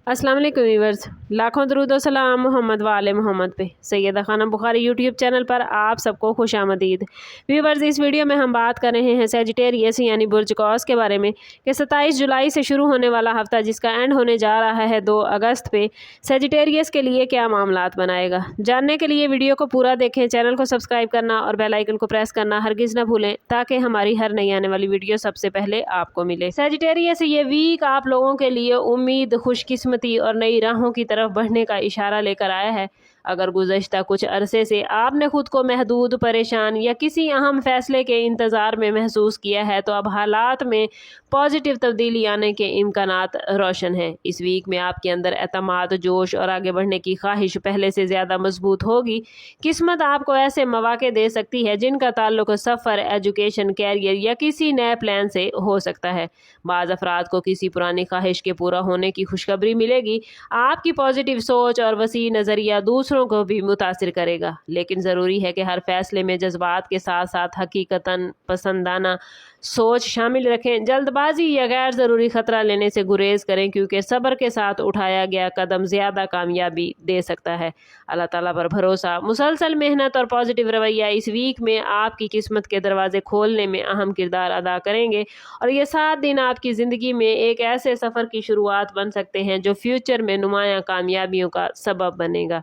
अस्सलाम वालेकुम व्यूअर्स, लाखों दरूद और सलाम मोहम्मद वाले मोहम्मद पे। सैयदा खानम बुखारी यूट्यूब चैनल पर आप सबको खुश आमदीद। व्यूअर्स, इस वीडियो में हम बात कर रहे हैं सैजिटेरियस यानी बुर्ज कौस के बारे में कि 27 जुलाई से शुरू होने वाला हफ्ता जिसका एंड होने जा रहा है 2 अगस्त पे, सैजिटेरियस के लिए क्या मामलात बनाएगा। जानने के लिए वीडियो को पूरा देखें, चैनल को सब्सक्राइब करना और बेल आइकन को प्रेस करना हरगिज़ ना भूलें ताकि हमारी हर नई आने वाली वीडियो सबसे पहले आपको मिले। सैजिटेरियस ये वीक आप लोगों के लिए उम्मीद, खुशकिस्मती और नई राहों की तरफ बढ़ने का इशारा लेकर आया है। अगर गुज़श्ता कुछ अरसे से आपने खुद को महदूद, परेशान या किसी अहम फैसले के इंतज़ार में महसूस किया है तो अब हालात में पॉजिटिव तब्दीली आने के इम्कानात रोशन हैं। इस वीक में आपके अंदर एतमाद, जोश और आगे बढ़ने की ख्वाहिश पहले से ज़्यादा मजबूत होगी। किस्मत आपको ऐसे मौके दे सकती है जिनका ताल्लुक सफ़र, एजुकेशन, कैरियर या किसी नए प्लान से हो सकता है। बाज़ अफराद को किसी पुरानी ख्वाहिश के पूरा होने की खुशखबरी मिलेगी। आपकी पॉजिटिव सोच और वसी नज़रिया दूसरों को भी मुतासिर करेगा, लेकिन ज़रूरी है कि हर फैसले में जज्बात के साथ साथ हकीकतन पसंदाना सोच शामिल रखें। जल्दबाजी या गैर ज़रूरी ख़तरा लेने से गुरेज करें, क्योंकि सब्र के साथ उठाया गया कदम ज़्यादा कामयाबी दे सकता है। अल्लाह ताला पर भरोसा, मुसलसल मेहनत और पॉजिटिव रवैया इस वीक में आपकी किस्मत के दरवाजे खोलने में अहम किरदार अदा करेंगे और ये 7 दिन आपकी ज़िंदगी में एक ऐसे सफ़र की शुरुआत बन सकते हैं जो फ्यूचर में नुमायाँ कामयाबियों का सबब बनेगा।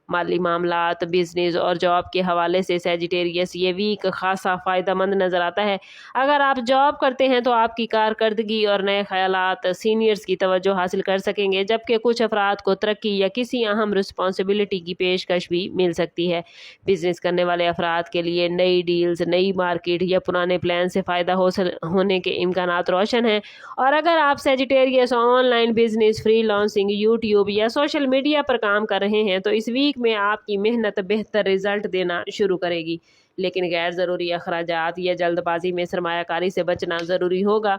माली मामलात, बिजनेस और जॉब के हवाले से सैजिटेरियस ये वीक खासा फ़ायदेमंद नज़र आता है। अगर आप जॉब करते हैं तो आपकी कारकर्दगी और नए ख्यालात सीनियर्स की तवज्जो हासिल कर सकेंगे, जबकि कुछ अफराद को तरक्की या किसी अहम रिस्पॉन्सिबिलिटी की पेशकश भी मिल सकती है। बिजनेस करने वाले अफराद के लिए नई डील्स, नई मार्केट या पुराने प्लान से फ़ायदा होने के इम्कानात रोशन हैं। और अगर आप Sagittarius online business, freelancing, YouTube या सोशल मीडिया पर काम कर रहे हैं तो इस वीक में आपकी मेहनत बेहतर रिजल्ट देना शुरू करेगी, लेकिन गैर ज़रूरी अखराजात या जल्दबाजी में सरमायाकारी से बचना ज़रूरी होगा।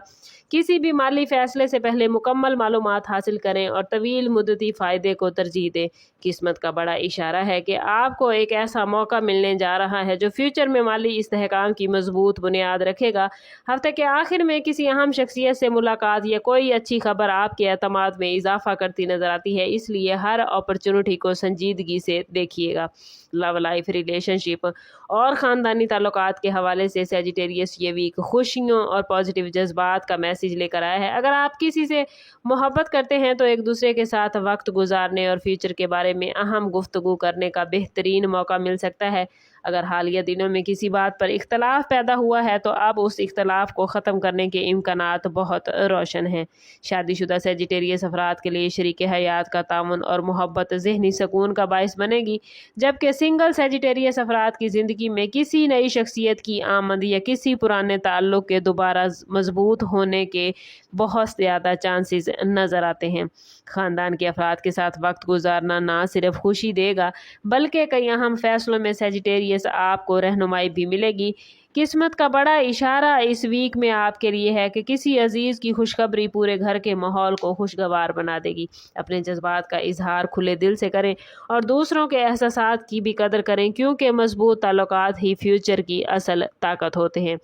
किसी भी माली फ़ैसले से पहले मुकम्मल मालूमात हासिल करें और तवील मुद्दती फ़ायदे को तरजीह दें। किस्मत का बड़ा इशारा है कि आपको एक ऐसा मौका मिलने जा रहा है जो फ्यूचर में माली इस्तेहकाम की मजबूत बुनियाद रखेगा। हफ्ते के आखिर में किसी अहम शख्सियत से मुलाकात या कोई अच्छी खबर आपके एतमाद में इजाफा करती नज़र आती है, इसलिए हर अपॉर्चुनिटी को संजीदगी से देखिएगा। लव लाइफ, रिलेशनशिप और ख़ानदानी ताल्लुकात के हवाले से सैजिटेरियस ये वीक खुशियों और पॉजिटिव जज्बात का मैसेज लेकर आया है। अगर आप किसी से मोहब्बत करते हैं तो एक दूसरे के साथ वक्त गुजारने और फ्यूचर के बारे में अहम गुफ्तगू करने का बेहतरीन मौका मिल सकता है। अगर हालिया दिनों में किसी बात पर इख्तलाफ पैदा हुआ है तो अब उस इख्तलाफ को ख़त्म करने के इम्कानात बहुत रोशन हैं। शादीशुदा सैजिटेरियस अफराद के लिए शरीक हयात का तामुन और मोहब्बत ज़हनी सुकून का बाइस बनेगी, जबकि सिंगल सैजिटेरियस अफराद की ज़िंदगी में किसी नई शख्सियत की आमद या किसी पुराने ताल्लुक़ के दोबारा मजबूत होने के बहुत ज़्यादा चांसेस नज़र आते हैं। ख़ानदान के अफराद के साथ वक्त गुजारना ना सिर्फ खुशी देगा बल्कि कई अहम फैसलों में सैजिटेरियस आपको रहनुमाई भी मिलेगी। किस्मत का बड़ा इशारा इस वीक में आपके लिए है कि किसी अजीज़ की खुशखबरी पूरे घर के माहौल को खुशगवार बना देगी। अपने जज्बात का इजहार खुले दिल से करें और दूसरों के एहसासात की भी कदर करें, क्योंकि मजबूत ताल्लुकात ही फ्यूचर की असल ताकत होते हैं।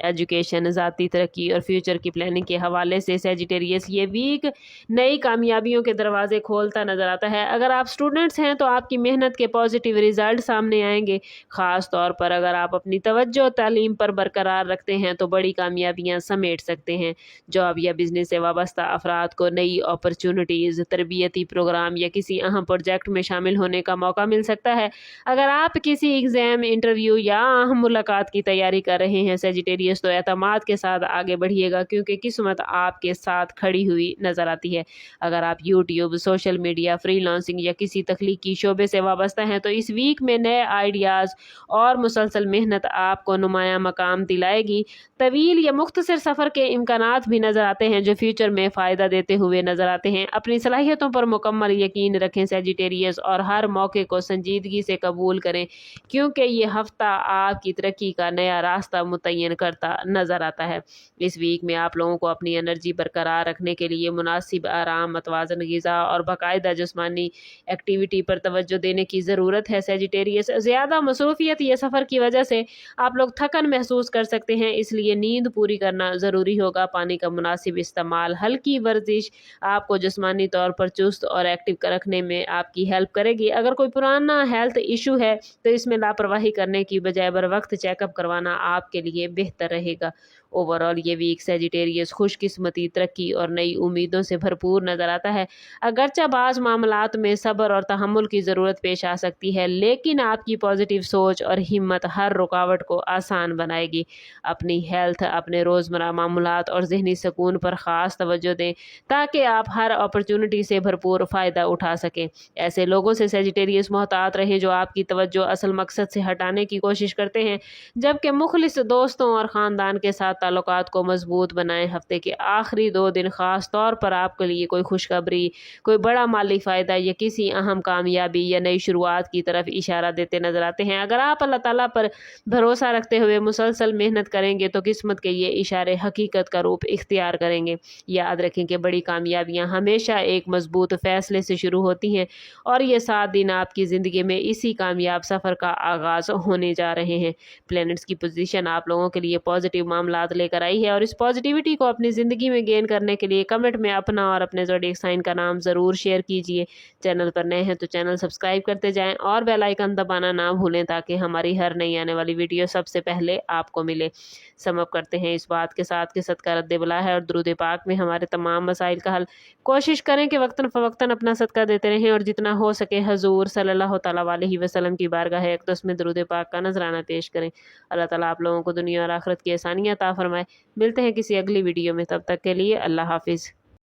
एजुकेशन, ज़ाती तरक्की और फ्यूचर की प्लानिंग के हवाले से सैजिटेरियस ये वीक नई कामयाबियों के दरवाजे खोलता नज़र आता है। अगर आप स्टूडेंट्स हैं तो आपकी मेहनत के पॉजिटिव रिजल्ट सामने आएंगे। ख़ास तौर पर अगर आप अपनी तवज्जो तालीम पर बरकरार रखते हैं तो बड़ी कामयाबियां समेट सकते हैं। जॉब या बिजनेस से वाबस्ता अफराद को नई अपॉर्चुनिटीज़, तरबियती प्रोग्राम या किसी अहम प्रोजेक्ट में शामिल होने का मौका मिल सकता है। अगर आप किसी एग्ज़ाम, इंटरव्यू या अहम मुलाकात की तैयारी कर रहे हैं सैजिटेरियस तो एतमाद के साथ आगे बढ़िएगा, क्योंकि किस्मत आपके साथ खड़ी हुई नज़र आती है। अगर आप यूट्यूब, सोशल मीडिया, फ्रीलांसिंग या किसी तख्लीकी शोबे से वाबस्ता हैं तो इस वीक में नए आइडियाज़ और मुसलसल मेहनत आपको नुमाया मकाम दिलाएगी। तवील या मुख्तसर सफ़र के इम्कानात भी नज़र आते हैं जो फ्यूचर में फ़ायदा देते हुए नज़र आते हैं। अपनी सलाहियतों पर मुकम्मल यकीन रखें सैजिटेरियस और हर मौके को संजीदगी से कबूल करें, क्योंकि ये हफ्ता आपकी तरक्की का नया रास्ता मुतय्यन करता नज़र आता है। इस वीक में आप लोगों को अपनी एनर्जी बरकरार रखने के लिए मुनासिब आराम, मतवाज़न ग़िज़ा और बाकायदा जिस्मानी एक्टिविटी पर तवज्जो देने की ज़रूरत है। सैजिटेरियस ज़्यादा मसरूफ़ियत या सफ़र की वजह से आप लोग थक थकान महसूस कर सकते हैं, इसलिए नींद पूरी करना ज़रूरी होगा। पानी का मुनासिब इस्तेमाल, हल्की वर्जिश आपको जिस्मानी तौर पर चुस्त और एक्टिव रखने में आपकी हेल्प करेगी। अगर कोई पुराना हेल्थ इशू है तो इसमें लापरवाही करने की बजाय बर वक्त चेकअप करवाना आपके लिए बेहतर रहेगा। ओवरऑल ये वीक सेजिटेरियस खुशकिस्मती, तरक्की और नई उम्मीदों से भरपूर नजर आता है। अगरचे बाज़ मामलात में सब्र और तहम्मुल की ज़रूरत पेश आ सकती है, लेकिन आपकी पॉजिटिव सोच और हिम्मत हर रुकावट को आसान बनाएगी। अपनी हेल्थ, अपने रोज़मर्रा मामलात और ज़हनी सुकून पर ख़ास तवज्जो दें ताकि आप हर अपॉर्चुनिटी से भरपूर फ़ायदा उठा सकें। ऐसे लोगों से सेजिटेरियस मोहतात रहें जो आपकी तवज्जो असल मकसद से हटाने की कोशिश करते हैं, जबकि मुखलिस दोस्तों और ख़ानदान के साथ ताल्लुकात को मजबूत बनाएं। हफ्ते के आखिरी 2 दिन खास तौर पर आपके लिए कोई खुशखबरी, कोई बड़ा माली फ़ायदा या किसी अहम कामयाबी या नई शुरुआत की तरफ इशारा देते नजर आते हैं। अगर आप अल्लाह ताला पर भरोसा रखते हुए मुसलसल मेहनत करेंगे तो किस्मत के ये इशारे हकीकत का रूप इख्तियार करेंगे। याद रखें कि बड़ी कामयाबियाँ हमेशा एक मजबूत फ़ैसले से शुरू होती हैं और ये 7 दिन आपकी ज़िंदगी में इसी कामयाब सफ़र का आगाज़ होने जा रहे हैं। प्लैनेट्स की पोजीशन आप लोगों के लिए पॉजिटिव मामलात लेकर आई है और इस पॉजिटिविटी को अपनी ज़िंदगी में गेन करने के लिए कमेंट में अपना और अपने ज़ोडिएक साइन का नाम ज़रूर शेयर कीजिए। चैनल पर नए हैं तो चैनल सब्सक्राइब करते जाएं और बेल आइकन दबाना ना भूलें ताकि हमारी हर नई आने वाली वीडियो सबसे पहले आपको मिले। समअप करते हैं इस बात के साथ कि सदका रद्द बला है और दुरूद पाक में हमारे तमाम मसाइल का हल। कोशिश करें कि वक्तन फ़वक्तन अपना सदका देते रहें और जितना हो सके हजूर सल्लल्लाहु तआला अलैहि वसल्लम की बारगाह अक़दस में दुरूद पाक का नजराना पेश करें। अल्लाह ताला आप लोगों को दुनिया और आखिरत की आसानियाँ अता फरमाए। मिलते हैं किसी अगली वीडियो में, तब तक के लिए अल्लाह हाफिज़।